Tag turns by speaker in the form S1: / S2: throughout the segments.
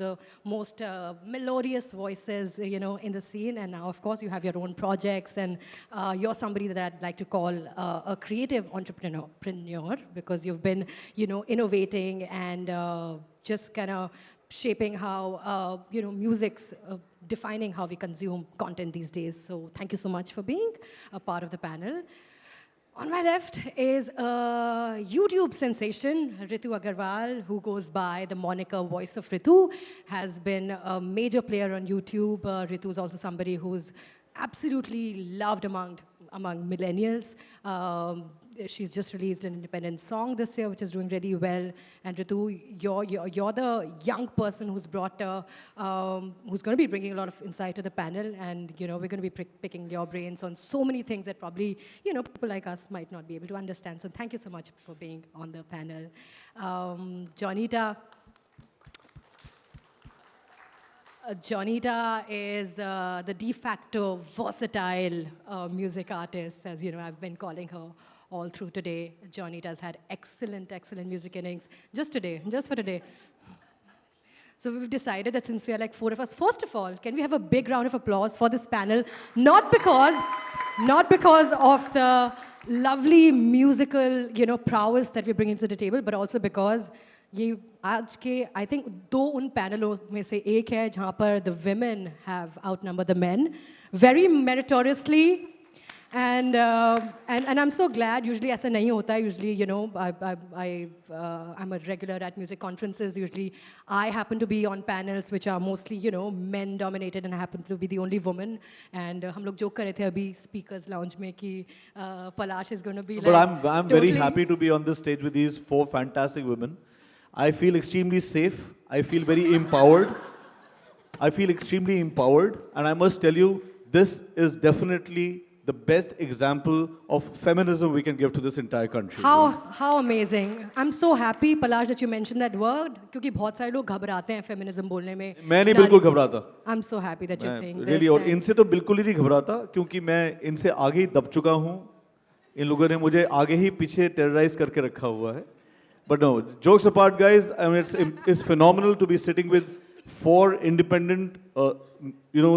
S1: the most melodious voices, in the scene. And now, of course, you have your own projects, and you're somebody that I'd like to call a creative entrepreneur because you've been, innovating and just kind of shaping how, music's defining how we consume content these days. So thank you so much for being a part of the panel. On my left is a YouTube sensation, Ritu Agarwal, who goes by the moniker Voice of Ritu, has been a major player on YouTube. Ritu is also somebody who's absolutely loved among millennials. She's just released an independent song this year, which is doing really well. And Ritu, you're the young person who's who's going to be bringing a lot of insight to the panel. And we're going to be picking your brains on so many things that probably people like us might not be able to understand. So thank you so much for being on the panel, Johnita. Johnita is the de facto versatile music artist, as I've been calling her all through today. Johnita's had excellent music innings just for today. So we've decided that since we are like four of us, first of all, can we have a big round of applause for this panel? Not because of the lovely musical, prowess that we're bringing to the table, but also because ये आज के I think दो उन पैनलों में से एक है जहाँ पर the women have outnumbered the men very meritoriously. And I'm so glad. Usually ऐसा नहीं होता है. Usually, I'm a regular at music conferences. Usually, I happen to be on panels which are mostly, men dominated, and I happen to be the only woman. And हम लोग joke कर रहे थे अभी speakers lounge में कि Palash is going to be.
S2: But I'm very happy to be on this stage with these four fantastic women. I feel extremely safe. I feel very empowered. And I must tell you, this is definitely the best example of feminism we can give to this entire country.
S1: How amazing. I'm so happy, Palash, that you mentioned that word, क्योंकि बहुत सारे लोग घबराते हैं feminism बोलने में.
S2: मैं नहीं बिल्कुल घबराता.
S1: I'm so happy that you're saying
S2: really,
S1: this.
S2: और इनसे तो बिल्कुल ही नहीं घबराता, क्योंकि मैं इनसे आगे ही दब चुका हूँ. इन लोगों ने मुझे आगे ही पीछे terrorize करके रखा हुआ है. But no, jokes apart, guys, I mean, it's phenomenal to be sitting with four independent,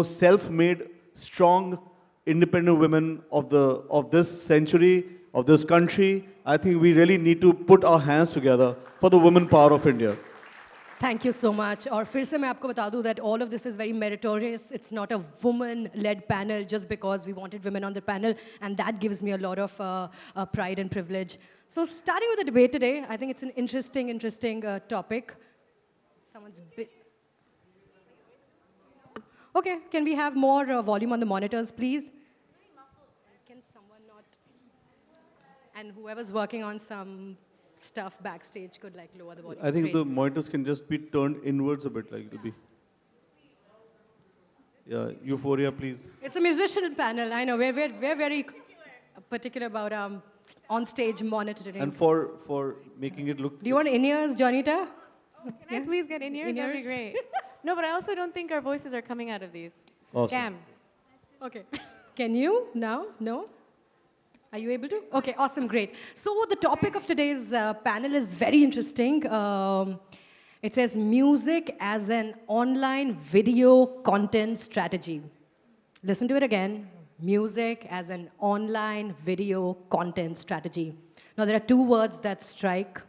S2: self-made, strong, independent women of this century, of this country. I think we really need to put our hands together for the women power of India.
S1: Thank you so much. और फिर से मैं आपको बता दूं that all of this is very meritorious. It's not a woman-led panel just because we wanted women on the panel, and that gives me a lot of pride and privilege. So starting with the debate today, I think it's an interesting topic. Someone's bit. Okay, can we have more volume on the monitors, please? Can someone not? And whoever's working on some stuff backstage could lower the volume.
S2: I think the monitors can just be turned inwards a bit, it'll be. Yeah, Euphoria, please.
S1: It's a musician panel. I know we're very particular about on-stage monitoring.
S2: And for making it look.
S1: Do you want in-ears, Johnita?
S3: Oh, can I please get in-ears? That'd be great. No, but I also don't think our voices are coming out of these. It's a
S2: awesome.
S3: scam.
S1: Okay. Can you now? No? Are you able to? Okay, awesome, great. So the topic of today's panel is very interesting. It says music as an online video content strategy. Listen to it again. Music as an online video content strategy. Now there are two words that strike,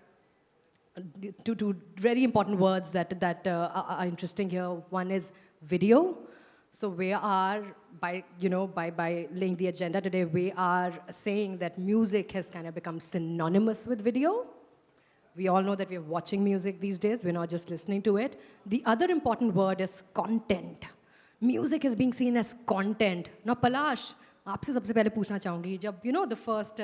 S1: two very important words that are interesting here. One is video. So we are, by laying the agenda today, we are saying that music has kind of become synonymous with video. We all know that we're watching music these days. We're not just listening to it. The other important word is content. Music is being seen as content. Now, Palash, आपसे सबसे पहले पूछना चाहूँगी जब the first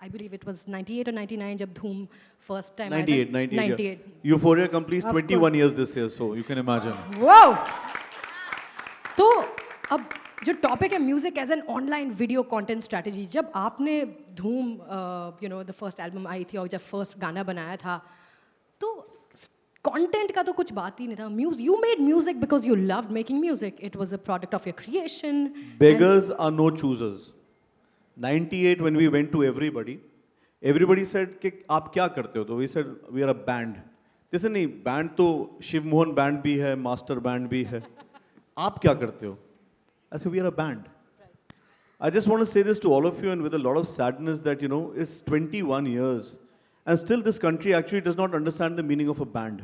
S1: I believe it was 98 or 99 जब Dhoom first time
S2: 98.
S1: Yeah.
S2: Euphoria completes 21 years this year, so you can imagine.
S1: Wow! तो अब जो टॉपिक है music as an online video content strategy, जब आपने धूम द फर्स्ट एल्बम आई थी और जब फर्स्ट गाना बनाया था तो कंटेंट का तो कुछ बात ही नहीं था. You made music because you loved making music. It was a product of your creation.
S2: Beggars are no choosers. 98 when we went to everybody said कि आप क्या करते हो? तो we said we are a band. जैसे नहीं band तो Shiv Mohan band भी है, मास्टर बैंड भी है, आप क्या करते हो? ऐसे we are a band. I just want to say this to all of you, and with a lot of sadness, that it's 21 years, and still this country actually does not understand the meaning of a band.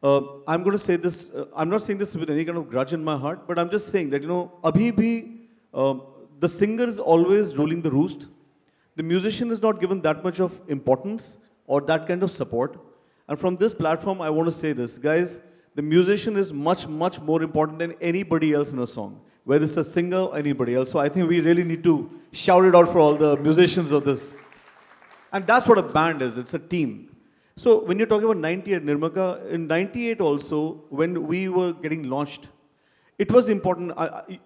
S2: I'm going to say this. I'm not saying this with any kind of grudge in my heart, but I'm just saying that abhi bhi, the singer is always ruling the roost. The musician is not given that much of importance or that kind of support. And from this platform, I want to say this, guys. The musician is much, much more important than anybody else in a song, whether it's a singer or anybody else. So I think we really need to shout it out for all the musicians of this. And that's what a band is. It's a team. So when you're talking about 98, Nirmaka, in 98 also, when we were getting launched, it was important.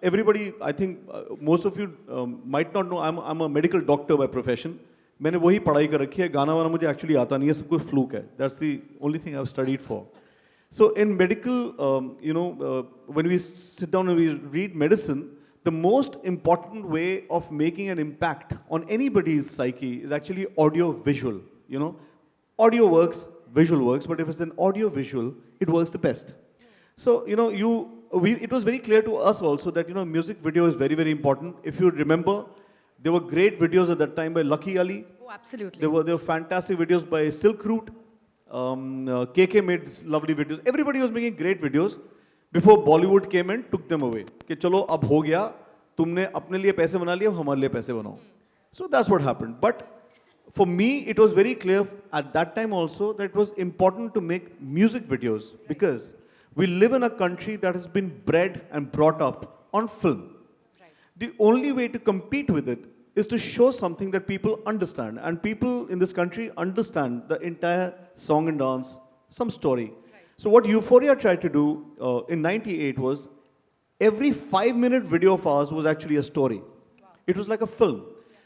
S2: Everybody, I think most of you might not know, I'm a medical doctor by profession. मैंने वही पढ़ाई कर रखी है, गाना वाना मुझे actually आता नहीं है, सब कुछ fluke है. That's the only thing I've studied for. So in medical, when we sit down and we read medicine, the most important way of making an impact on anybody's psyche is actually audio-visual. Audio works, visual works, but if it's an audio-visual, it works the best. So it was very clear to us also that music video is very, very important. If you remember, there were great videos at that time by Lucky Ali.
S1: Oh, absolutely.
S2: There were fantastic videos by Silk Route. KK made lovely videos. Everybody was making great videos before Bollywood came and took them away. कि चलो अब हो गया, तुमने अपने लिए पैसे बना लिए, अब हमारे लिए पैसे बनाओ. So that's what happened. But for me, it was very clear at that time also that it was important to make music videos because we live in a country that has been bred and brought up on film. Right. The only way to compete with it is to show something that people understand. And people in this country understand the entire song and dance, some story. Right. So what Euphoria tried to do in 98 was every 5-minute video of ours was actually a story. Wow. It was like a film. Yeah.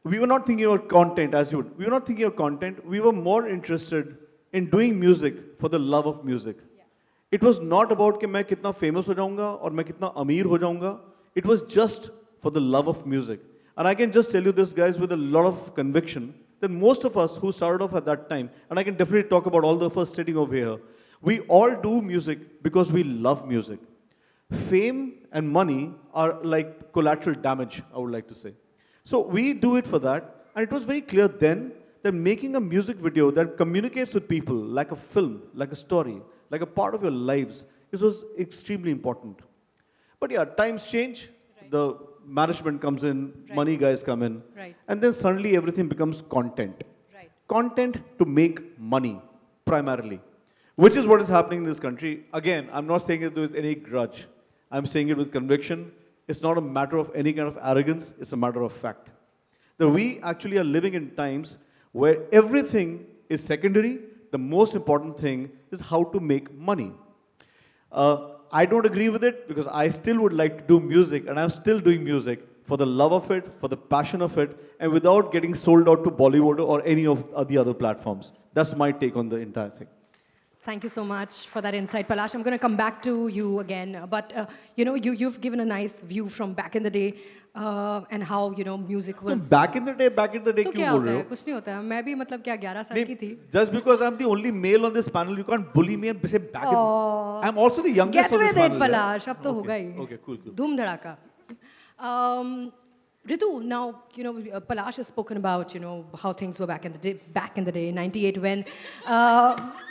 S2: We were not thinking of content as you would. We were not thinking of content. We were more interested in doing music for the love of music. Yeah. It was not about कि मैं कितना famous हो जाऊंगा और मैं कितना अमीर हो जाऊंगा. It was just for the love of music. And I can just tell you this, guys, with a lot of conviction, that most of us who started off at that time, and I can definitely talk about all of us sitting over here, we all do music because we love music. Fame and money are like collateral damage, I would like to say. So we do it for that, and it was very clear then that making a music video that communicates with people like a film, like a story, like a part of your lives, it was extremely important. But yeah, times change. Right. The management comes in, right. Money guys come in, right. And then suddenly everything becomes content. Right. Content to make money, primarily, which is what is happening in this country. Again, I'm not saying it with any grudge. I'm saying it with conviction. It's not a matter of any kind of arrogance. It's a matter of fact. That we actually are living in times where everything is secondary. The most important thing is how to make money. I don't agree with it because I still would like to do music, and I'm still doing music for the love of it, for the passion of it, and without getting sold out to Bollywood or any of the other platforms. That's my take on the entire thing.
S1: Thank you so much for that insight, Palash. I'm going to come back to you again, but you've given a nice view from back in the day and how music was.
S2: Back in the day,
S1: तो क्या होता है? कुछ नहीं होता है. मैं भी मतलब क्या 11 साल की थी.
S2: Just because I'm the only male on this panel, you can't bully me and say back in. I'm also the youngest on this panel.
S1: Get with it, Palash. अब तो होगा ही.
S2: Okay, cool.
S1: धूम धड़ाका. Ritu, now, Palash has spoken about, how things were back in the day, 98,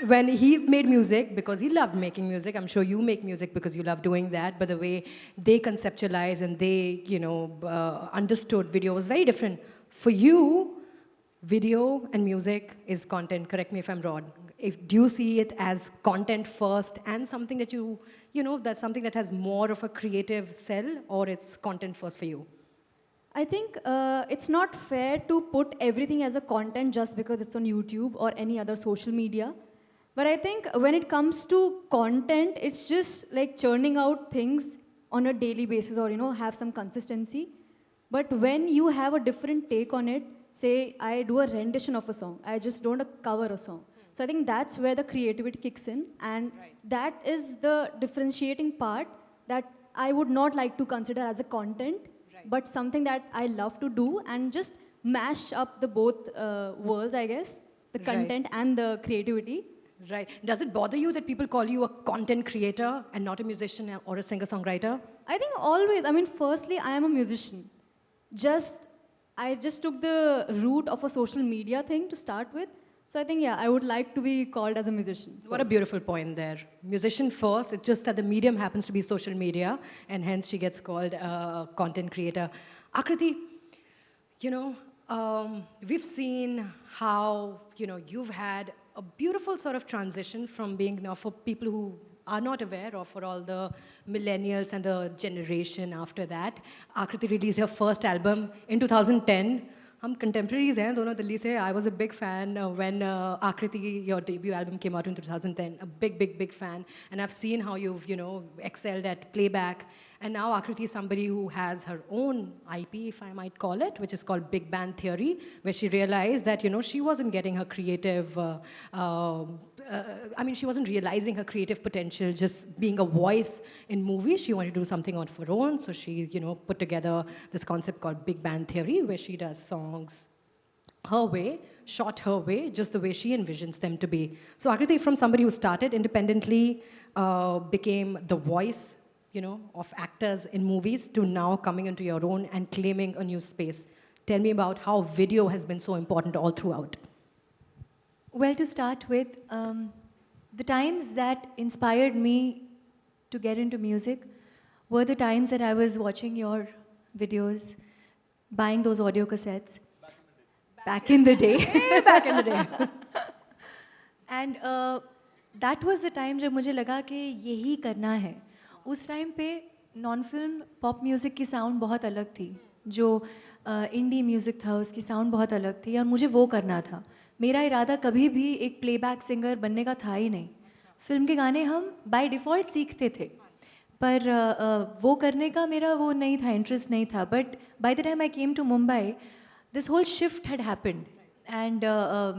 S1: when he made music because he loved making music. I'm sure you make music because you love doing that, but the way they conceptualize and they, understood video was very different. For you, video and music is content. Correct me if I'm wrong. Do you see it as content first and something that that's something that has more of a creative cell, or it's content first for you?
S4: I think it's not fair to put everything as a content just because it's on YouTube or any other social media. But I think when it comes to content, it's just like churning out things on a daily basis or, have some consistency. But when you have a different take on it, say I do a rendition of a song, I just don't cover a song. So I think that's where the creativity kicks in, and that is the differentiating part that I would not like to consider as a content, but something that I love to do and just mash up the both worlds, I guess, the content and the creativity.
S1: Right. Does it bother you that people call you a content creator and not a musician or a singer-songwriter?
S4: I think always, I mean, firstly, I am a musician. I just took the route of a social media thing to start with. So I think, yeah, I would like to be called as a musician.
S1: What a
S4: first.
S1: beautiful point there. Musician first, it's just that the medium happens to be social media, and hence she gets called a content creator. Akriti, you know, we've seen how, you know, you've had a beautiful sort of transition from being, now for people who are not aware, or for all the millennials and the generation after that, Akriti released her first album in 2010. हम contemporaries हैं दोनों दिल्ली से. I was a big fan when Akriti, your debut album came out in 2010. A big fan, and I've seen how you've, you know, excelled at playback. And now Akriti is somebody who has her own IP, if I might call it, which is called Big Band Theory, where she realized that, you know, she wasn't getting her creative. I mean, she wasn't realizing her creative potential just being a voice in movies. She wanted to do something on her own, so she, you know, put together this concept called Big Band Theory, where she does songs her way, shot her way, just the way she envisions them to be. So Akriti, from somebody who started independently, became the voice, you know, of actors in movies, to now coming into your own and claiming a new space. Tell me about how video has been so important all throughout.
S5: Well, to start with, the times that inspired me to get into music were the times that I was watching your videos, buying those audio cassettes. Back in the day.
S1: Back in the day.
S5: And that was the time जब मुझे लगा कि यही करना है. उस time पे non film pop music की साउंड बहुत अलग थी. जो इंडी म्यूज़िक था उसकी साउंड बहुत अलग थी, और मुझे वो करना था. मेरा इरादा कभी भी एक प्लेबैक सिंगर बनने का था ही नहीं. फिल्म के गाने हम बाय डिफ़ॉल्ट सीखते थे, पर वो करने का मेरा वो नहीं था, इंटरेस्ट नहीं था. But by the time I came to Mumbai, this whole shift had happened, and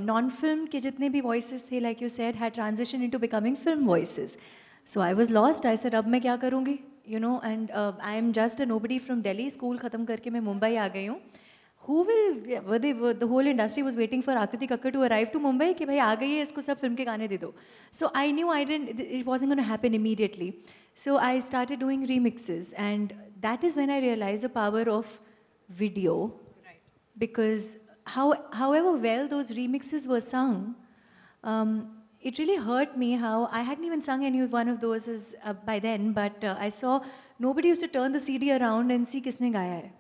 S5: non film के जितने भी वॉइसेस थे, like you said, had transition into becoming film voices. So I was lost. I said अब मैं क्या करूँगी, you know. And I am just a nobody from Delhi. School ख़त्म करके मैं मुंबई आ गई हूँ. Who will, the whole industry was waiting for Akriti Kakkar to arrive to Mumbai कि भाई आ गई है, इसको सब फिल्म के गाने दे दो. So I knew it wasn't going to happen immediately. So I started doing remixes, and that is when I realized the power of video.
S1: Right.
S5: Because however well those remixes were sung, it really hurt me how I hadn't even sung any one of those by then, but I saw nobody used to turn the CD around and see किसने गाया है.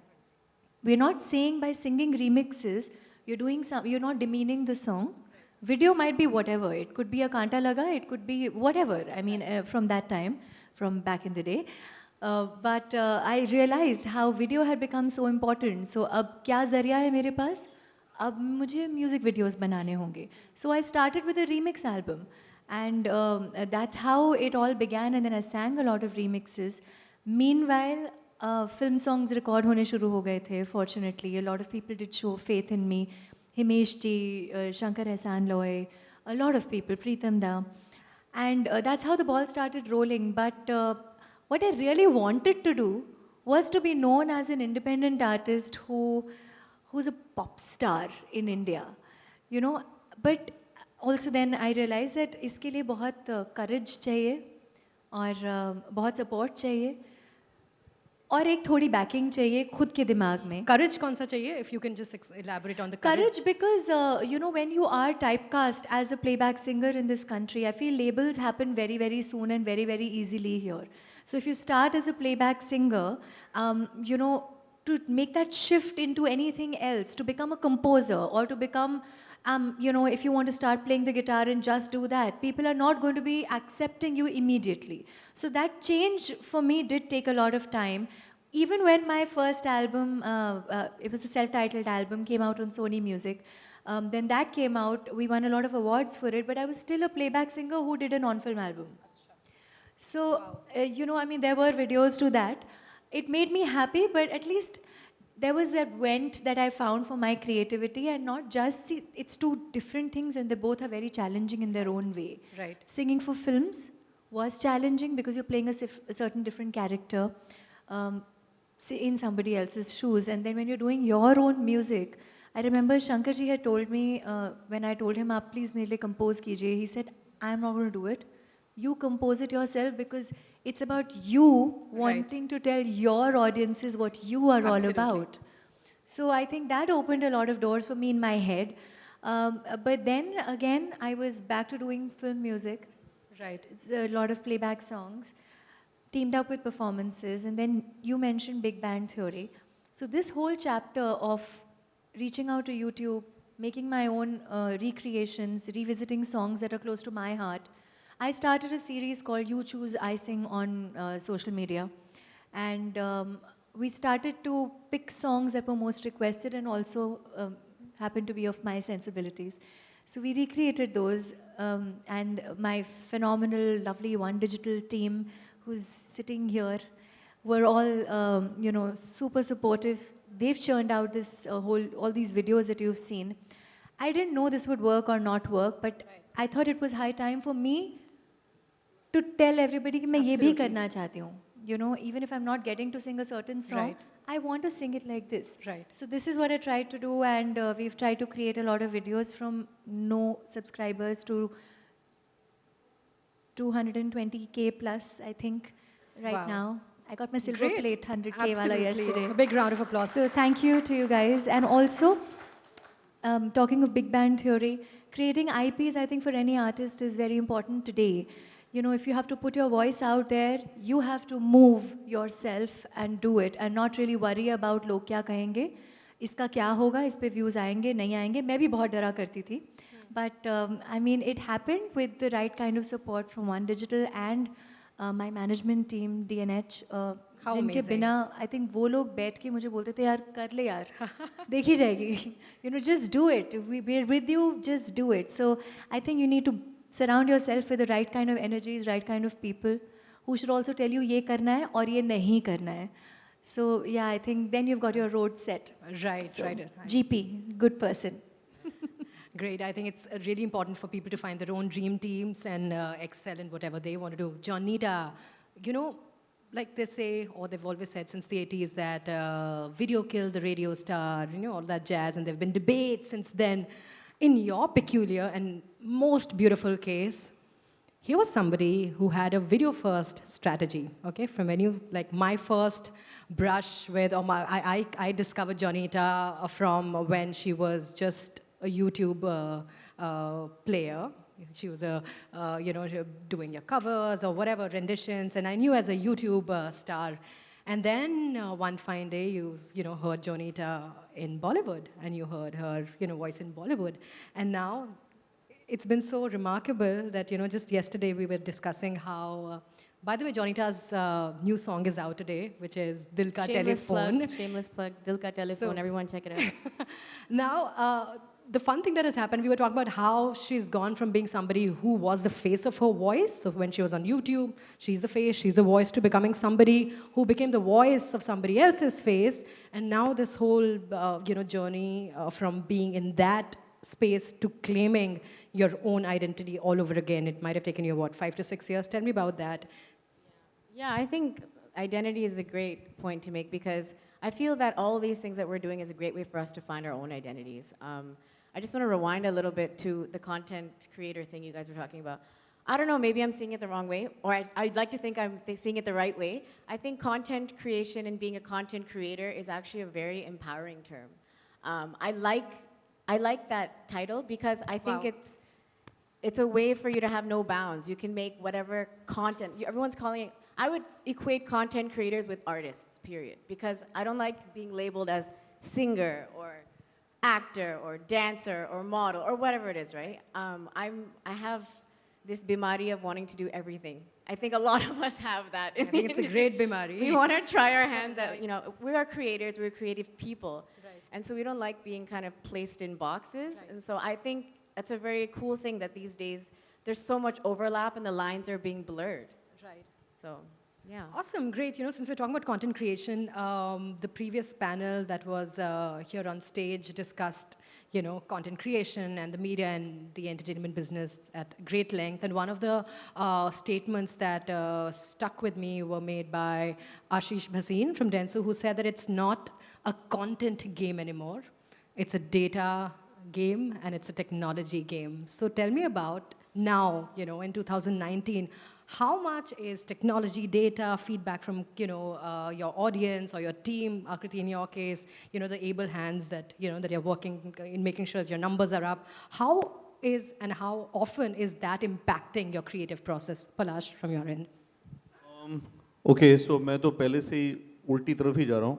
S5: We're not saying by singing remixes, you're not demeaning the song. Video might be whatever. It could be a Kanta Laga, it could be whatever. I mean, from that time, from back in the day. But I realized how video had become so important. So, अब क्या ज़रिया है मेरे पास? अब मुझे music videos बनाने होंगे. So I started with a remix album. And that's how it all began. And then I sang a lot of remixes. Meanwhile, film songs record होने शुरू हो गए थे. Fortunately, a lot of people did show faith in me. Himesh ji, Shankar Ehsaan Loy, a lot of people, Preetam Da. And that's how the ball started rolling. But what I really wanted to do was to be known as an independent artist who's a pop star in India, you know. But also then I realized that इसके लिए बहुत courage चाहिए और बहुत support चाहिए और एक थोड़ी backing चाहिए खुद के दिमाग में.
S1: Courage कौन सा चाहिए? If you can just elaborate on the courage.
S5: Courage because you know, when you are typecast as a playback singer in this country, I feel labels happen very, very soon and very, very easily here. So if you start as a playback singer, you know, to make that shift into anything else, to become a composer or to become, you know, if you want to start playing the guitar and just do that, people are not going to be accepting you immediately. So that change for me did take a lot of time. Even when my first album, it was a self-titled album, came out on Sony Music, then that came out, we won a lot of awards for it, but I was still a playback singer who did a non-film album. So, you know, I mean, there were videos to that. It made me happy, but at least there was that vent that I found for my creativity, and not just, see, it's two different things and they both are very challenging in their own way.
S1: Right.
S5: Singing for films was challenging because you're playing a certain different character in somebody else's shoes. And then when you're doing your own music, I remember Shankar ji had told me, when I told him, "Aap please mere liye compose kijiye," he said, I'm not going to do it. You compose it yourself because it's about you wanting to tell your audiences what you are all about. So I think that opened a lot of doors for me in my head. But then again, I was back to doing film music.
S1: Right.
S5: It's a lot of playback songs, teamed up with performances. And then you mentioned Big Bang Theory. So this whole chapter of reaching out to YouTube, making my own recreations, revisiting songs that are close to my heart, I started a series called You Choose I Sing on social media. And we started to pick songs that were most requested and also happened to be of my sensibilities. So we recreated those, and my phenomenal, lovely One Digital team, who's sitting here, were all, super supportive. They've churned out this all these videos that you've seen. I didn't know this would work or not work, but I thought it was high time for me to tell everybody कि मैं ये भी करना चाहती हूँ. You know, even if I'm not getting to sing a certain song,
S1: Right.
S5: I want to sing it like this.
S1: Right.
S5: So this is what I tried to do, and we've tried to create a lot of videos from no subscribers to 220K plus, I think, right
S1: Wow.
S5: now. I got my silver
S1: Great.
S5: plate 100K wala
S1: Absolutely.
S5: yesterday.
S1: A big round of applause.
S5: So thank you to you guys. And also, talking of Big Bang Theory, creating IPs, I think for any artist is very important today. You know, if you have to put your voice out there, you have to move yourself and do it and not really worry about लोग क्या कहेंगे, इसका क्या होगा, इस पे views आएंगे, नहीं आएंगे. मैं भी बहुत डरा करती थी. But I mean, it happened with the right kind of support from One Digital and my management team, DNH.
S1: How
S5: जिनके
S1: amazing.
S5: बिना I think वो लोग बैठ के मुझे बोलते थे यार कर ले यार देखी जाएगी. You know, just do it. We're with you, just do it. So I think you need to surround yourself with the right kind of energies, right kind of people who should also tell you ये करना है और ये नहीं करना है. So yeah, I think then you've got your road set.
S1: Right,
S5: So,
S1: right.
S5: GP, good person.
S1: Great. I think it's really important for people to find their own dream teams and excel in whatever they want to do. Johnita, you know, like they say, or they've always said since the 80s that video killed the radio star, you know, all that jazz, and there have been debates since then. In your peculiar and most beautiful case, he was somebody who had a video first strategy, okay? From when you, like my first brush with, or I discovered Johnita from when she was just a YouTube player. She was doing your covers or whatever, renditions, and I knew as a YouTube star. And then one fine day, you heard Johnita in Bollywood, and you heard her, voice in Bollywood. And now, it's been so remarkable that, just yesterday we were discussing how, by the way, Johnita's new song is out today, which is Dil Ka Telephone.
S3: Shameless plug. Dil Ka Telephone.
S1: So-
S3: Everyone check it out.
S1: Now, the fun thing that has happened, we were talking about how she's gone from being somebody who was the face of her voice. So when she was on YouTube, she's the face, she's the voice, to becoming somebody who became the voice of somebody else's face. And now this whole, journey from being in that space to claiming your own identity all over again. It might have taken you, 5 to 6 years? Tell me about that.
S3: Yeah, I think identity is a great point to make because I feel that all these things that we're doing is a great way for us to find our own identities. I just want to rewind a little bit to the content creator thing you guys were talking about. I don't know, maybe I'm seeing it the wrong way, or I'd like to think I'm seeing it the right way. I think content creation and being a content creator is actually a very empowering term. I like that title because I think
S1: Wow.
S3: it's a way for you to have no bounds. You can make whatever content. Everyone's calling it. I would equate content creators with artists, period, because I don't like being labeled as singer or actor or dancer or model or whatever it is, right? I have this bimari of wanting to do everything. I think a lot of us have that.
S1: I think it's a great bimari.
S3: We want to try our hands at, we are creators, we're creative people.
S1: Right.
S3: And so we don't like being kind of placed in boxes. And so I think that's a very cool thing that these days there's so much overlap and the lines are being blurred.
S1: Right.
S3: So, yeah.
S1: Awesome, great. Since we're talking about content creation, the previous panel that was here on stage discussed, content creation and the media and the entertainment business at great length. And one of the statements that stuck with me were made by Ashish Bhasin from Dentsu, who said that it's not a content game anymore. It's a data game and it's a technology game. So tell me about now, in 2019, how much is technology, data, feedback from, your audience or your team, Akriti in your case, the able hands that, that you're working in making sure that your numbers are up. How is and how often is that impacting your creative process? Palash, from your end.
S2: Okay so मैं तो पहले से ही उल्टी तरफ ही जा रहा हूँ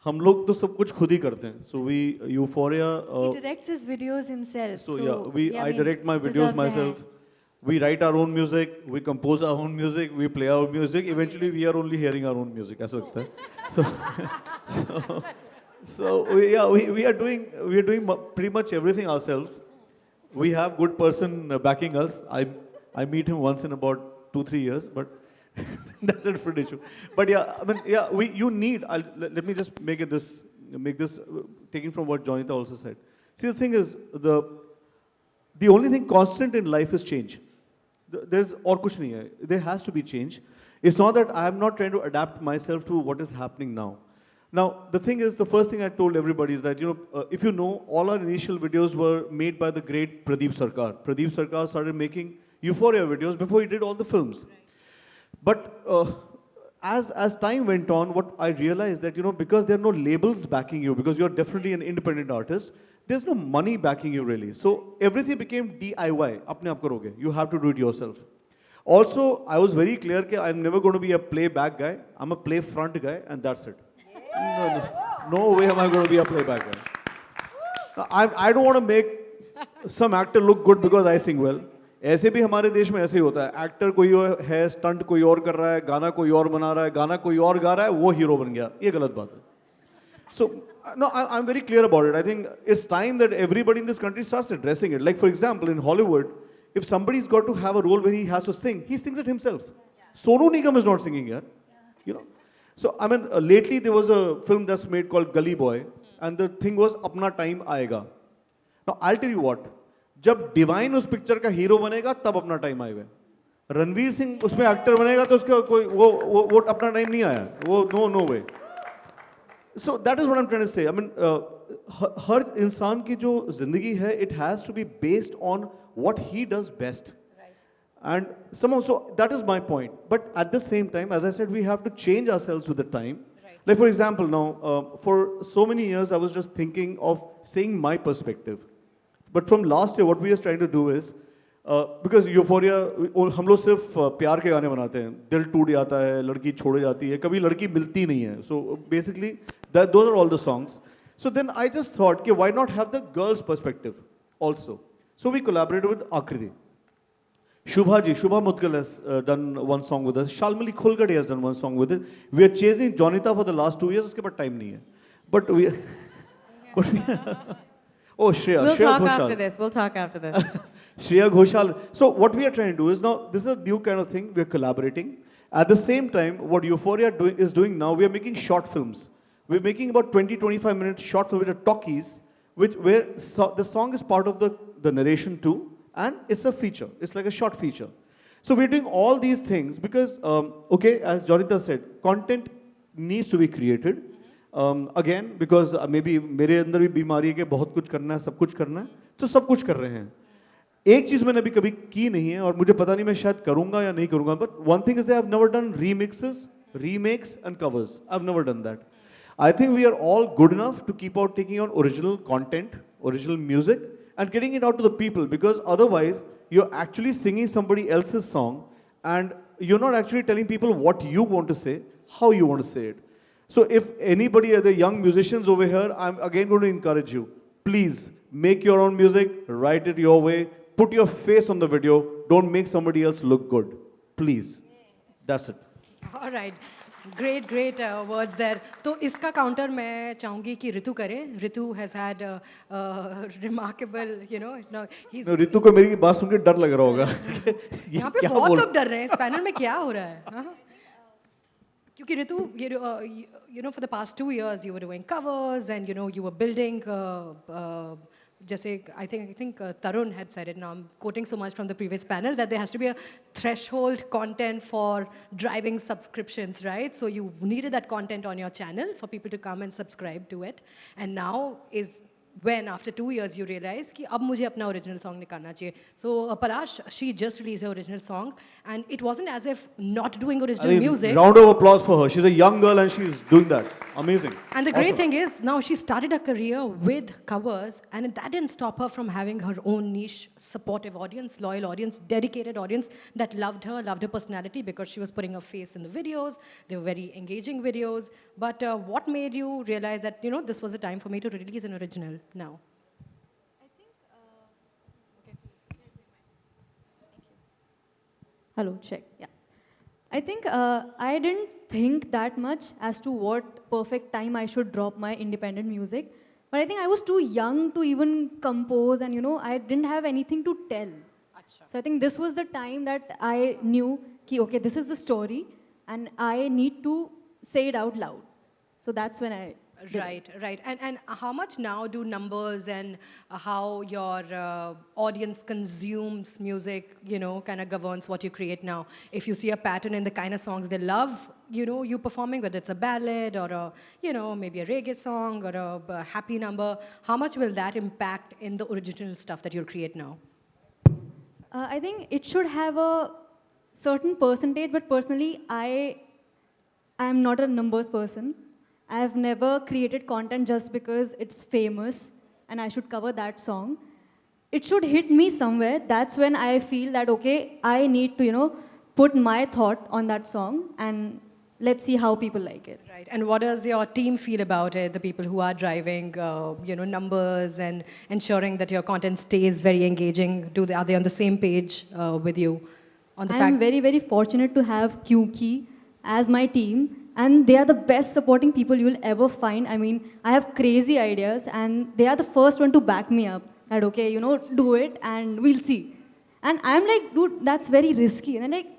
S2: हम लोग तो सब कुछ खुद ही करते हैं so we Euphoria
S5: He directs his videos himself.
S2: so yeah I
S5: mean,
S2: direct my videos
S5: deserves a
S2: myself
S5: hand.
S2: we write our own music we compose our own music we play our music eventually we are only hearing our own music ऐसा लगता है so we are doing pretty much everything ourselves we have good person backing us I meet him once in about 2-3 years but that's a different issue. But yeah, I mean, yeah, you need. Let me just make this taking from what Jonita also said. See, the thing is, the only thing constant in life is change. There's और कुछ नहीं है. There has to be change. It's not that I am not trying to adapt myself to what is happening now. Now, the thing is, the first thing I told everybody is that, if you know, all our initial videos were made by the great Pradeep Sarkar. Pradeep Sarkar started making Euphoria videos before he did all the films. But as time went on, what I realized that, because there are no labels backing you, because you're definitely an independent artist, there's no money backing you really. So everything became DIY. अपने आप करोगे. You have to do it yourself. Also, I was very clear that I'm never going to be a playback guy. I'm a play front guy, and that's it. No way am I going to be a playback guy. I don't want to make some actor look good because I sing well. ऐसे भी हमारे देश में ऐसे ही होता है actor कोई है स्टंट कोई और कर रहा है गाना कोई और बना रहा है गाना कोई और गा रहा है वो हीरो बन गया ये गलत बात है सो no I'm very clear about it I think it's time that everybody in this country starts addressing it like for example in Hollywood if somebody's got to have a role where he has to sing he sings it himself Sonu Nigam is not singing here so I mean lately there was a film that's made called Gully Boy and the thing was अपना time आएगा now I'll tell you what जब divine उस picture का hero बनेगा तब अपना time आएगा रणवीर सिंह उसमें एक्टर बनेगा तो उसका कोई वो अपना टाइम नहीं आया वो no way so that is what I am trying to say I mean हर इंसान की जो जिंदगी है it has to be based on what he does best and somehow so that is my point but at the same time as I said we have to change ourselves with the time like for example now for so many years I was just thinking of saying my perspective. But from last year, what we are trying to do is, because Euphoria, हम लोग सिर्फ प्यार के गाने बनाते हैं, दिल टूट जाता है, लड़की छोड़ जाती है, कभी लड़की मिलती नहीं है. So basically, those are all the songs. So then I just thought, कि why not have the girls' perspective also? So we collaborated with Akriti. Shubha Mudgal has done one song with us. Shalmali Khulgade has done one song with it. We are chasing Jonita for the last 2 years. उसके बाद time नहीं है. But we Oh, Shreya.
S3: We'll
S2: Shreya
S3: talk
S2: Ghoshal.
S3: after this. We'll talk after this.
S2: Shreya Ghoshal. So what we are trying to do is now, this is a new kind of thing, we are collaborating. At the same time, what Euphoria is doing now, we are making short films. We're making about 20-25 minute short films with a talkies, where the song is part of the narration too, and it's a feature. It's like a short feature. So we're doing all these things because, okay, as Jonita said, content needs to be created. Again, because maybe मेरे अंदर भी बीमारी है कि बहुत कुछ करना है सब कुछ करना है तो सब कुछ कर रहे हैं एक चीज़ मैंने अभी कभी की नहीं है और मुझे पता नहीं मैं शायद करूँगा या नहीं करूँगा but one thing is that I've never done remixes, remakes and covers. I've never done that. I think we are all good enough to keep on taking on original content, original music and getting it out to the people because otherwise you're actually singing somebody else's song and you're not actually telling people what you want to say, how you want to say it. So if anybody are the young musicians over here, I'm again going to encourage you. Please make your own music, write it your way, put your face on the video, don't make somebody else look good. Please. That's it.
S1: All right. Great words there. तो इसका counter मैं चाहूँगी कि ऋतु करे. ऋतु has had a remarkable, he's
S2: ऋतु को मेरी बात सुन के डर लग रहा होगा.
S1: यहाँ पे बहुत लोग डर रहे हैं. इस पैनल में क्या हो रहा है? क्योंकि ऋतु, for the past 2 years you were doing covers and you were building. Jesse, I think Tarun had said it. Now I'm quoting so much from the previous panel that there has to be a threshold content for driving subscriptions, right? So you needed that content on your channel for people to come and subscribe to it. And now is when after 2 years you realize कि अब मुझे अपना original song निकालना चाहिए. So Palash, she just released her original song, and it wasn't as if not doing
S2: I
S1: original
S2: think
S1: music.
S2: round of applause for her. She's a young girl and she's doing that. Amazing.
S1: And the great
S2: Awesome.
S1: thing is, now she started her career with covers, and that didn't stop her from having her own niche, supportive audience, loyal audience, dedicated audience that loved her personality because she was putting her face in the videos. They were very engaging videos. But what made you realize that, this was the time for me to release an original now?
S4: Hello, check. Yeah. I think I didn't think that much as to what perfect time I should drop my independent music. But I think I was too young to even compose, and I didn't have anything to tell. So I think this was the time that I knew, ki, okay, this is the story, and I need to say it out loud. So that's when I did it.
S1: Right. And how much now do numbers and how your audience consumes music, kind of governs what you create now? If you see a pattern in the kind of songs they love, you performing, whether it's a ballad or maybe a reggae song or a happy number, how much will that impact in the original stuff that you'll create now?
S4: I think it should have a certain percentage, but personally, I am not a numbers person. I have never created content just because it's famous and I should cover that song. It should hit me somewhere. That's when I feel that, okay, I need to, put my thought on that song, and let's see how people like it.
S1: Right. And what does your team feel about it, the people who are driving, numbers and ensuring that your content stays very engaging? Are they on the same page with you on the
S4: I'm very, very fortunate to have QKey as my team, and they are the best supporting people you'll ever find. I mean, I have crazy ideas, and they are the first one to back me up. That, okay, do it, and we'll see. And I'm like, dude, that's very risky. And they're like,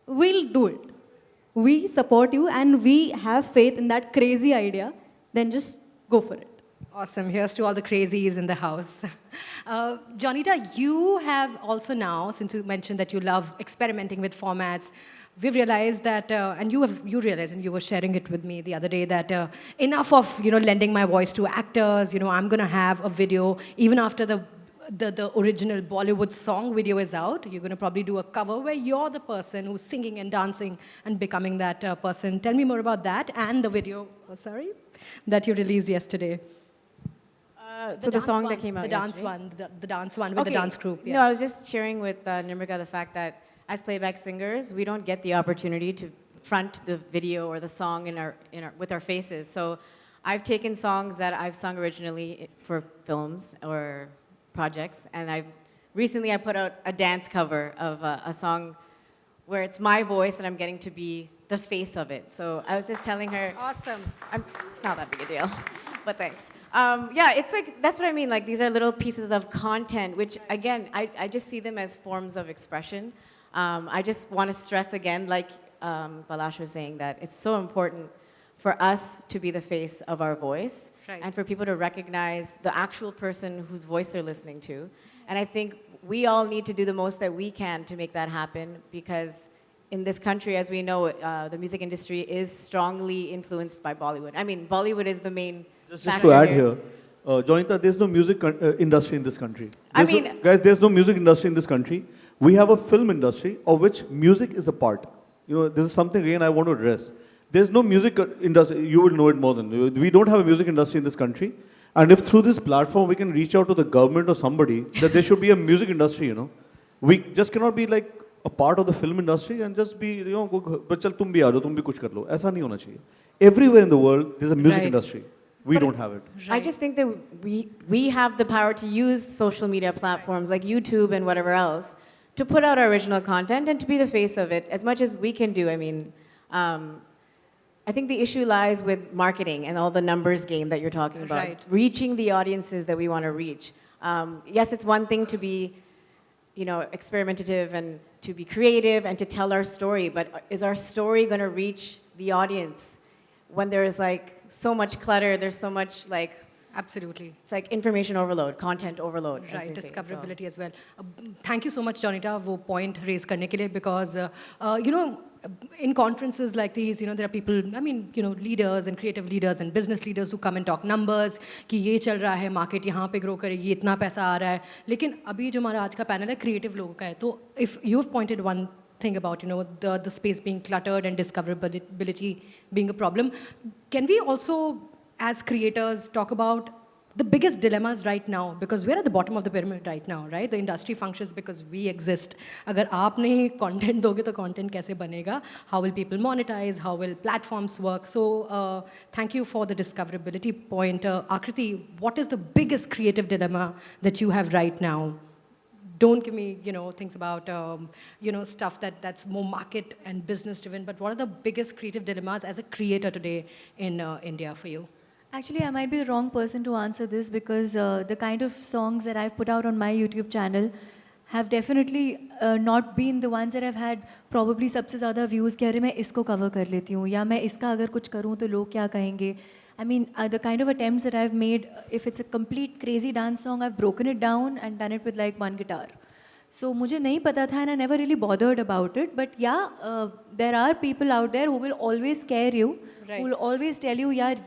S4: we'll do it. We support you, and we have faith in that crazy idea. Then just go for it.
S1: Awesome. Here's to all the crazies in the house. Jonita, you have also now, since you mentioned that you love experimenting with formats, we've realized that, and you realized, and you were sharing it with me the other day, that enough of lending my voice to actors. I'm going to have a video even after the original Bollywood song video is out. You're going to probably do a cover where you're the person who's singing and dancing and becoming that person. Tell me more about that and the video. That you released yesterday.
S3: So the song that came out
S1: the dance
S3: yesterday?
S1: one, the dance one with the dance group. Yeah.
S3: No, I was just sharing with Nimrika the fact that as playback singers, we don't get the opportunity to front the video or the song with our faces. So I've taken songs that I've sung originally for films or projects, and recently I put out a dance cover of a song where it's my voice and I'm getting to be the face of it. So I was just telling her,
S1: Awesome.
S3: I'm not that big a deal, but thanks. Yeah, it's like, that's what I mean. Like, these are little pieces of content, which again, I just see them as forms of expression. I just want to stress again, like Palash was saying, that it's so important for us to be the face of our voice,
S1: Right.
S3: and for people to recognize the actual person whose voice they're listening to. And I think we all need to do the most that we can to make that happen, because in this country, as we know, the music industry is strongly influenced by Bollywood. I mean, Bollywood is the main
S2: Just
S3: factor
S2: to add here, Jonita, there's no music industry in this country. Guys, there's no music industry in this country. We have a film industry of which music is a part. This is something again I want to address. There's no music industry. You will know it more than we don't have a music industry in this country. And if through this platform we can reach out to the government or somebody that there should be a music industry, we just cannot be like a part of the film industry and just be, but chal tum bhi aa jao, tum bhi kuch kar lo. Aisa nahi hona chahiye. Everywhere in the world, there's a music
S1: Right.
S2: industry. We don't have it.
S3: I just think that we have the power to use social media platforms like YouTube and whatever else to put out our original content and to be the face of it as much as we can do. I mean, I think the issue lies with marketing and all the numbers game that you're talking about.
S1: Right.
S3: Reaching the audiences that we want to reach. Yes, it's one thing to be, experimentative and to be creative and to tell our story, but is our story going to reach the audience when there is like so much clutter, there's so much like
S1: Absolutely.
S3: It's like information overload, content overload. as
S1: Right,
S3: they say, so.
S1: discoverability as well. Thank you so much, Jonita, वो point raise करने के लिए, because you know, in conferences like these, you know, there are people, I mean, you know, leaders and creative leaders and business leaders who come and talk numbers कि ये चल रहा है, market यहाँ पे grow करेगी, इतना पैसा आ रहा है. लेकिन अभी जो हमारा आज का panel है, creative लोगों का है. तो if you've pointed one thing about, you know, the space being cluttered and discoverability being a problem, can we also, as creators, talk about the biggest dilemmas right now, because we're at the bottom of the pyramid right now, right? The industry functions because we exist. अगर आप नहीं content दोगे तो content कैसे बनेगा? How will people monetize? How will platforms work? So thank you for the discoverability point. Akriti, what is the biggest creative dilemma that you have right now? Don't give me, you know, things about, you know, stuff that's more market and business driven, but what are the biggest creative dilemmas as a creator today in India for you?
S5: Actually, I might be the wrong person to answer this because the kind of songs that I've put out on my YouTube channel have definitely not been the ones that I've had probably सबसे ज़्यादा views कि अरे मैं इसको cover कर लेती हूँ या मैं इसका अगर कुछ करूँ तो लोग क्या कहेंगे. I mean, the kind of attempts that I've made, if it's a complete crazy dance song, I've broken it down and done it with like one guitar. So मुझे नहीं पता था and I never really bothered about it. But yeah, there are people out there who will always scare you,
S1: Right.
S5: who will always tell you, यार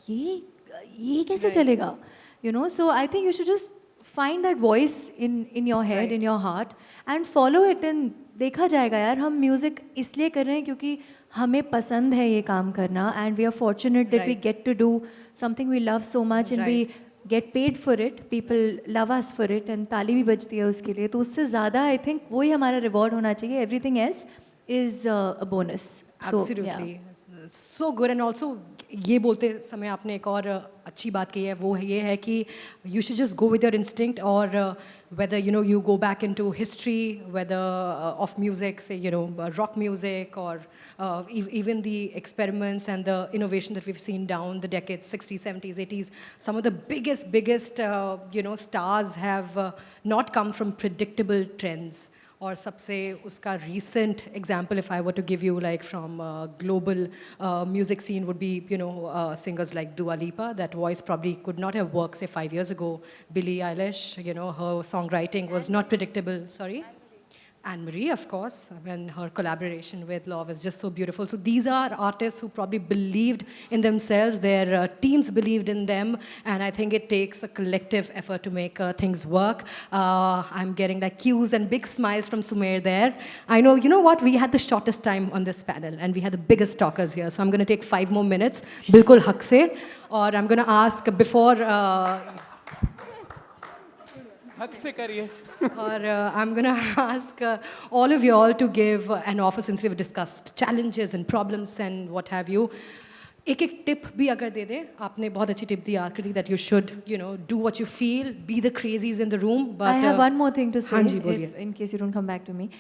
S5: ये कैसे
S1: Right.
S5: चलेगा? You know, so I think you should just find that voice in your head,
S1: Right.
S5: in your heart, and follow it. And देखा जाएगा यार, हम music इसलिए कर रहे हैं क्योंकि हमें पसंद है ये काम करना, and we are fortunate that we
S1: Right.
S5: get to do something we love so much, and we get paid for it. People love us for it, and ताली भी बजती है उसके लिए. तो उससे ज़्यादा I think वही हमारा reward होना चाहिए. Everything else is a bonus. So,
S1: Absolutely.
S5: yeah.
S1: So good. And also ये बोलते समय आपने एक और अच्छी बात कही है, वो ये है कि you should just go with your instinct, or whether, you know, you go back into history, whether of music, say, you know, rock music, or even the experiments and the innovation that we've seen down the decades, 60s, 70s, 80s. Some of the biggest, you know, stars have not come from predictable trends. और सबसे उसका recent example, if I were to give you, like from global music scene, would be, you know, singers like Dua Lipa. That voice probably could not have worked, say, 5 years ago. Billie Eilish, you know, her songwriting was not predictable. Sorry? Anne-Marie, of course, when her collaboration with Love is just so beautiful. So these are artists who probably believed in themselves, their teams believed in them, and I think it takes a collective effort to make things work. I'm getting like cues and big smiles from Sumer there. I know, you know what, we had the shortest time on this panel, and we had the biggest talkers here, so I'm going to take 5 more minutes, bilkul haq se, or I'm going to ask before...
S6: हक से करिए.
S1: Or I'm going to ask all of you all to give an offer, since we've discussed challenges and problems and what have you. एक tip भी अगर दे दे, आपने बहुत अच्छी tip दी आकृति, that you should, you know, do what you feel, be the crazies in the room. But
S5: I have one more thing to say,
S1: हाँ जी, बोलिए.
S5: in case you don't come back to me.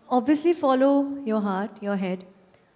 S5: Obviously, follow your heart, your head.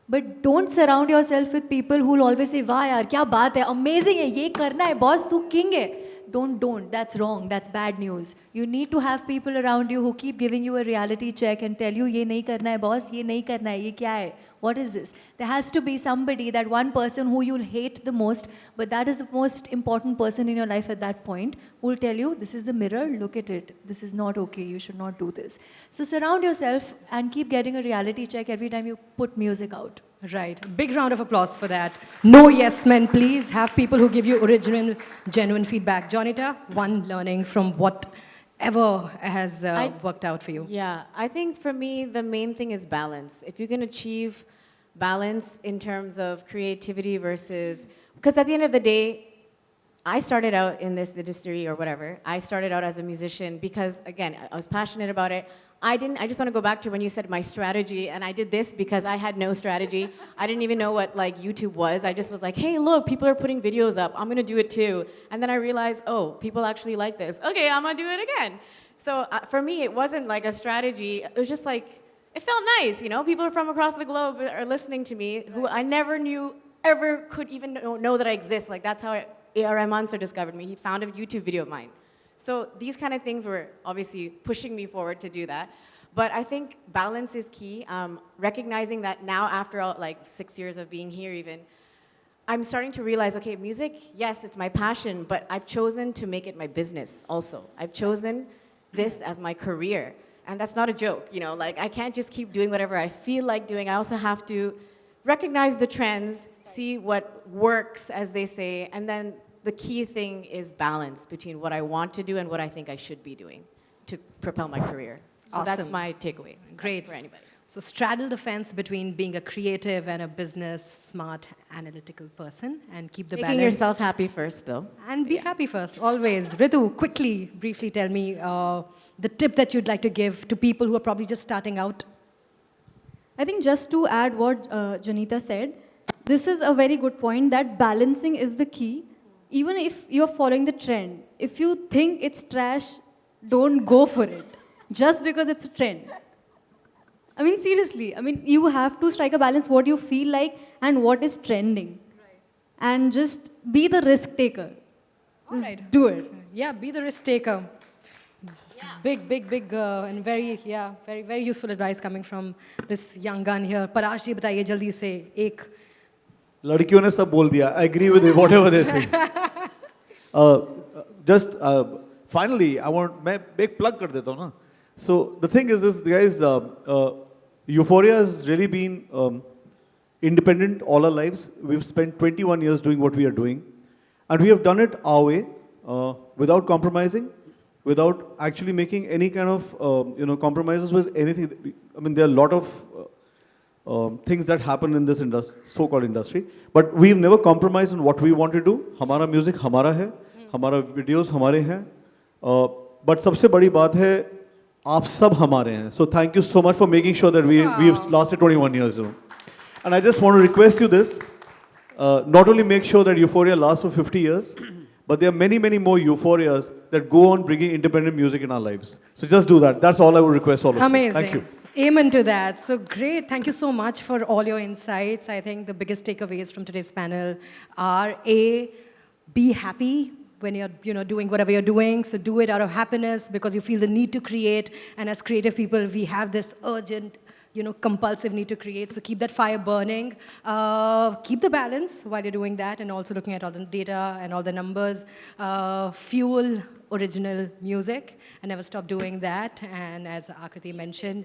S5: But don't surround yourself with people who will always say, वाह यार क्या बात है, amazing है, ये करना है, boss तू king है. Don't. That's wrong. That's bad news. You need to have people around you who keep giving you a reality check and tell you, ये नहीं करना है, boss, ये नहीं करना है, ये क्या है? What is this? There has to be somebody, that one person who you'll hate the most, but that is the most important person in your life at that point, who will tell you, this is the mirror, look at it. This is not okay. You should not do this. So surround yourself and keep getting a reality check every time you put music out.
S1: Right. Big round of applause for that. No yes men, please. Have people who give you original, genuine feedback. Jonita, one learning from whatever has worked out for you.
S3: Yeah, I think for me, the main thing is balance. If you can achieve balance in terms of creativity versus, because at the end of the day, I started out in this industry or whatever. I started out as a musician because, again, I was passionate about it. I just want to go back to when you said my strategy, and I did this because I had no strategy. I didn't even know what like YouTube was. I just was like, hey, look, people are putting videos up. I'm going to do it too. And then I realized, oh, people actually like this. Okay, I'm going to do it again. So for me, it wasn't like a strategy. It was just like, it felt nice, you know? People from across the globe are listening to me who I never knew ever could even know that I exist. Like that's how A.R. Mansour discovered me. He found a YouTube video of mine. So these kind of things were obviously pushing me forward to do that. But I think balance is key. Recognizing that now after all, like 6 years of being here even, I'm starting to realize, okay, music, yes, it's my passion, but I've chosen to make it my business also. I've chosen this as my career. And that's not a joke, you know, like I can't just keep doing whatever I feel like doing. I also have to recognize the trends, see what works, as they say, and then the key thing is balance between what I want to do and what I think I should be doing to propel my career. So that's
S1: Awesome.
S3: my takeaway.
S1: Great.
S3: For anybody.
S1: So straddle the fence between being a creative and a business, smart, analytical person, and keep the
S3: Making
S1: balance.
S3: yourself happy first, though.
S1: And be happy first, always. Ritu, quickly, briefly tell me the tip that you'd like to give to people who are probably just starting out.
S4: I think just to add what Janita said, this is a very good point that balancing is the key. Even if you're following the trend, if you think it's trash, don't go for it just because it's a trend. I mean, seriously, I mean, you have to strike a balance what you feel like and what is trending. And just be the risk taker. Just
S1: Alright.
S4: do it.
S1: Yeah, be the risk taker. Big, and very, very useful advice coming from this young gun here. Parash ji, बताइए जल्दी से एक.
S2: लड़कियों ने सब बोल दिया. I agree with whatever they say. Just finally, मैं एक plug कर देता हूँ ना. So the thing is this, guys. Euphoria has really been independent all our lives. We've spent 21 years doing what we are doing, and we have done it our way, without compromising, without actually making any kind of compromises with anything. I mean, there are a lot of things that happen in this so-called industry, but we've never compromised on what we want to do. हमारा music हमारा है, हमारा videos हमारे हैं, but सबसे बड़ी बात है आप सब हमारे हैं. So thank you so much for making sure that we've lasted 21 years. And I just want to request you this, not only make sure that Euphoria lasts for 50 years, but there are many more Euphorias that go on bringing independent music in our lives. So just do that. That's all I would request all of you.
S1: Amazing.
S2: Thank you.
S1: Amen to that. So great. Thank you so much for all your insights. I think the biggest takeaways from today's panel are A, be happy when you're doing whatever you're doing. So do it out of happiness because you feel the need to create. And as creative people, we have this urgent, compulsive need to create. So keep that fire burning. Keep the balance while you're doing that and also looking at all the data and all the numbers. Fuel original music and never stop doing that. And as Akriti mentioned,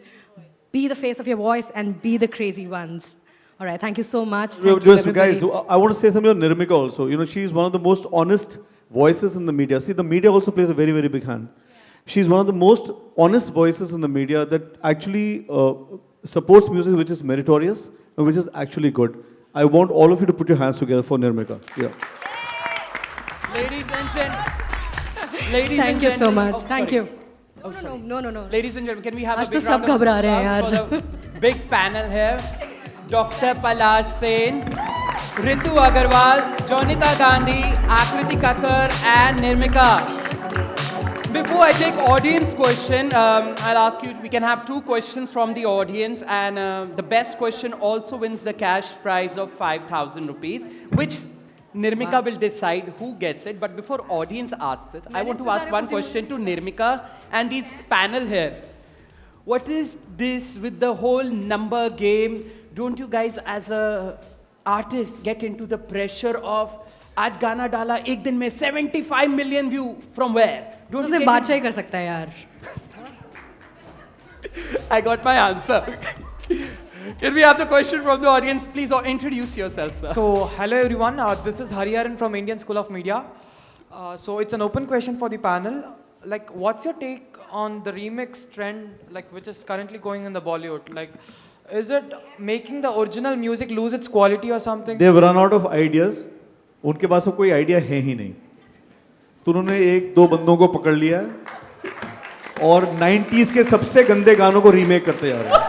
S1: be the face of your voice and be the crazy ones. All right, thank you so much. Thank you,
S2: Just
S1: everybody.
S2: guys, I want to say something on Nirmika also. She's one of the most honest voices in the media. See, the media also plays a very, very big hand. She's one of the most honest voices in the media that actually supports music which is meritorious and which is actually good. I want all of you to put your hands together for Nirmika. Yeah.
S6: Ladies and gentlemen. Ladies
S1: Thank
S6: and
S1: you so
S6: gentlemen-
S1: much.
S6: Oh,
S1: Thank
S6: sorry.
S1: you.
S6: Oh, sorry.
S1: No.
S6: Ladies and gentlemen, can we have
S1: आज
S6: a big
S1: तो
S6: round
S1: सब
S6: of
S1: घबरा रहे हैं
S6: applause
S1: यार.
S6: for the big panel here? Dr. Palash Sen, Ritu Agarwal, Jonita Gandhi, Akriti Kakkar, and Nirmika. Before I take audience question, I'll ask you, we can have 2 questions from the audience, and the best question also wins the cash prize of 5,000 rupees, which Nirmika will decide who gets it. But before audience asks this, I want to ask one question to Nirmika and this panel here. What is this with the whole number game? Don't you guys as a artist get into the pressure of आज गाना डाला एक दिन में 75 million view from where? Don't
S1: उसे
S6: you
S1: बादशाह ही कर सकता है यार.
S6: I got my answer. Can we have the question from the audience? Please introduce yourself, sir.
S7: So, hello everyone. This is Hariharan from Indian School of Media. So, it's an open question for the panel. Like, what's your take on the remix trend, like, which is currently going in the Bollywood? Like, is it making the original music lose its quality or something?
S2: They've run out of ideas. उनके पास अब कोई idea है ही नहीं. तो उन्होंने 1-2 बंदों को पकड़ लिया और 90s के सबसे गंदे गानों को रीमेक करते जा रहे हैं.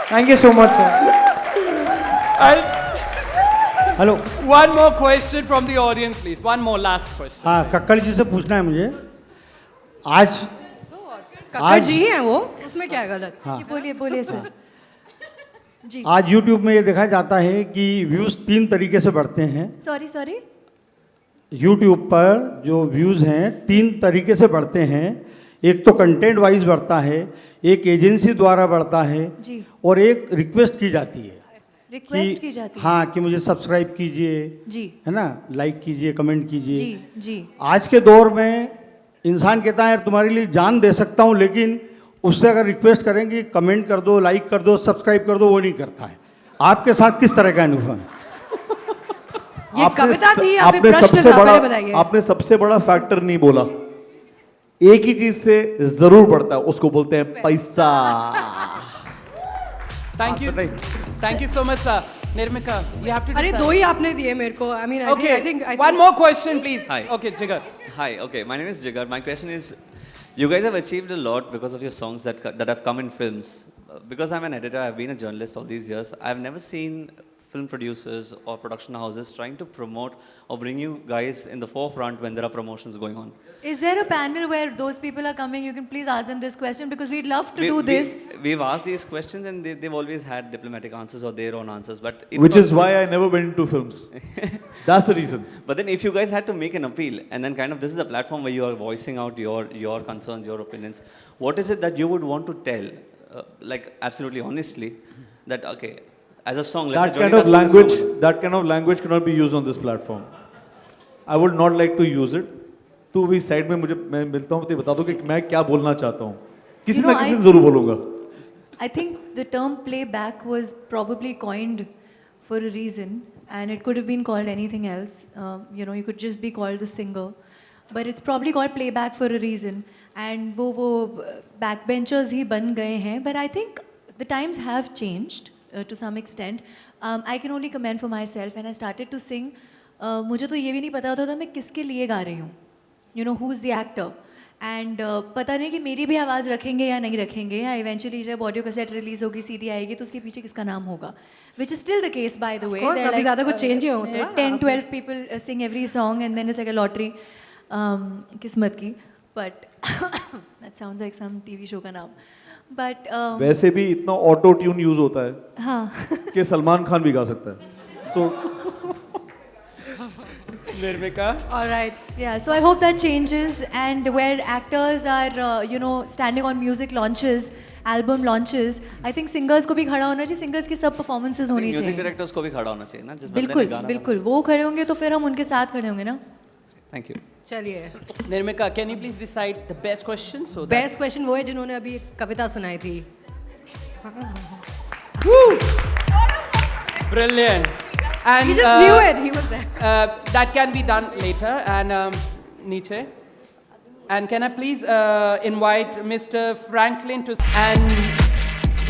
S7: Thank you so much, sir.
S8: Hello.
S6: One more question from the audience, please. One more last question.
S8: हाँ, कक्कड़ जी से पूछना है मुझे. आज
S1: कक्कड़ जी हैं वो, उसमें क्या है गलत?
S5: जी बोलिए सर.
S8: आज YouTube में ये देखा जाता है कि व्यूज़ 3 तरीके से बढ़ते हैं.
S5: सॉरी.
S8: YouTube पर जो व्यूज़ हैं 3 तरीके से बढ़ते हैं. एक तो कंटेंट वाइज बढ़ता है, एक एजेंसी द्वारा बढ़ता है
S5: जी.
S8: और एक रिक्वेस्ट की जाती है.
S5: रिक्वेस्ट की जाती है।
S8: हाँ, कि मुझे सब्सक्राइब कीजिए,
S5: जी
S8: है ना, लाइक कीजिए, कमेंट कीजिए।
S5: जी जी।
S8: आज के दौर में इंसान कहता है यार तुम्हारे लिए जान दे सकता हूँ, लेकिन उससे अगर रिक्वेस्ट करेंगे कमेंट कर दो, लाइक कर दो, सब्सक्राइब कर दो, वो नहीं करता है। आपके साथ किस तरह का अनुभव है?
S1: ये कविता थी या फिर प्रश्न था? पहले बताइए।
S2: आपने सबसे बड़ा फैक्टर नहीं बोला। एक ही चीज से जरूर बढ़ता है, उसको बोलते हैं पैसा।
S6: Thank you. Thank you so much, sir. Nirmika, you have to
S1: अरे
S6: decide.
S1: दो ही आपने दिए मेरे को। I mean,
S6: Okay,
S1: I think
S6: one more question, please.
S9: Hi.
S6: Okay, Jigar.
S9: Hi, okay, my name is Jigar. My question is, you guys have achieved a lot because of your songs that have come in films. Because I'm an editor, I've been a journalist all these years. I've never seen film producers or production houses trying to promote or bring you guys in the forefront when there are promotions going on.
S5: Is there a panel where those people are coming? You can please ask them this question because we'd love to do this.
S9: We've asked these questions and they've always had diplomatic answers or their own answers. But if
S2: Which
S9: it
S2: is
S9: was-
S2: why I never went into films. That's the reason.
S9: But then if you guys had to make an appeal and then kind of this is a platform where you are voicing out your concerns, your opinions, what is it that you would want to tell, like absolutely honestly, that okay, as a song, let's
S2: That
S9: say
S2: kind
S9: Jonita
S2: of
S9: sung a
S2: language,
S9: song-
S2: that kind of language cannot be used on this platform. I would not like to use it. तू भी side में मुझे मैं मिलता हूँ तो बता दो कि मैं क्या बोलना चाहता हूँ। किसी
S5: You
S2: ना
S5: know,
S2: किसी
S5: I-
S2: से जरूर बोलूँगा।
S5: I think the term playback was probably coined for a reason, and it could have been called anything else. You know, you could just be called the singer, but it's probably called playback for a reason. And वो backbenchers ही बन गए हैं. But I think the times have changed to some extent. I can only comment for myself. When I started to sing, मुझे तो ये भी नहीं पता होता था मैं किसके लिए गा रही हूँ. You know, who's the actor? And पता नहीं कि मेरी भी आवाज़ रखेंगे या नहीं रखेंगे, या इवेंचुअली जब ऑडियो कैसेट रिलीज होगी, सीडी आएगी, तो उसके पीछे किसका नाम होगा, which is still the case by the way.
S1: अभी ज़्यादा कुछ चेंज ही होता है।
S5: 10-12 people sing every song and then it's like a lottery किस्मत की, but that sounds like some TV show का नाम, बट
S2: वैसे भी इतना ऑटो ट्यून यूज होता है
S5: हाँ
S2: कि सलमान खान भी गा सकता है। So
S6: Nirmika.
S1: All right.
S5: Yeah, so I hope that changes, and where actors are, you know, standing on music launches, album launches, I think singers को भी खड़ा होना चाहिए, singers की सब performances होनी
S9: म्यूजिक
S5: चाहिए।
S9: डायरेक्टर्स को भी खड़ा होना चाहिए ना, जिस बंदे ने
S5: बिल्कुल
S9: गाना
S5: बिल्कुल, वो खड़े होंगे तो फिर हम उनके साथ खड़े होंगे ना।
S9: Thank you.
S1: चलिए,
S6: Nirmika, can you please decide the best question so that
S1: best question वो है जिन्होंने अभी एक कविता सुनाई थी।
S6: brilliant. And
S1: He just knew it. He was there.
S6: that can be done later. And Nietzsche. And can I please invite Mr. Franklin to and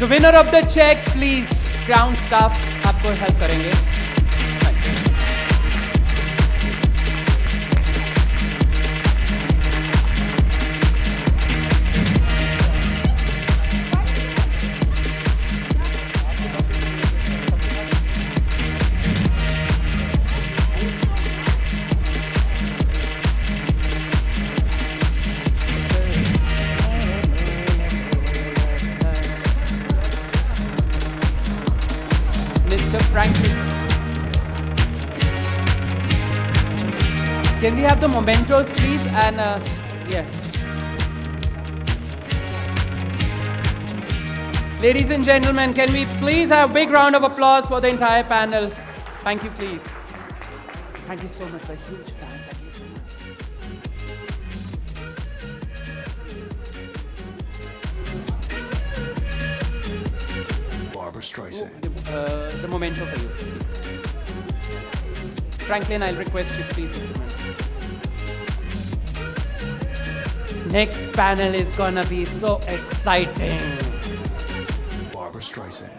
S6: the winner of the check, please, ground staff आपको help करेंगे. Mr. Franklin. Can we have the mementos, please? And yeah. Ladies and gentlemen, can we please have a big round of applause for the entire panel? Thank you, please. Thank you so much. A huge fan. Thank you so much.
S10: Barbara Streisand.
S6: The memento for you, please. Franklin, I'll request you, please. Next panel is gonna be so exciting.
S10: Barbara Streisand.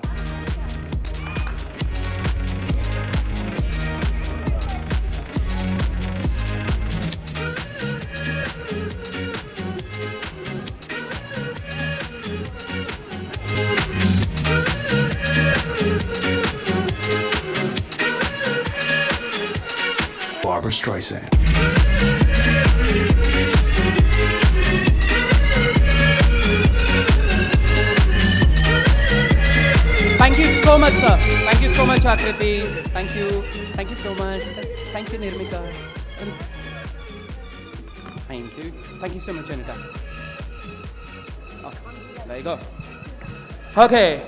S10: Barbara Streisand.
S6: Thank you so much, sir. Thank you so much, Akriti. Thank you. Thank you so much. Thank you, Nirmika. Thank you. Thank you so much, Anita. Okay, there you go. Okay.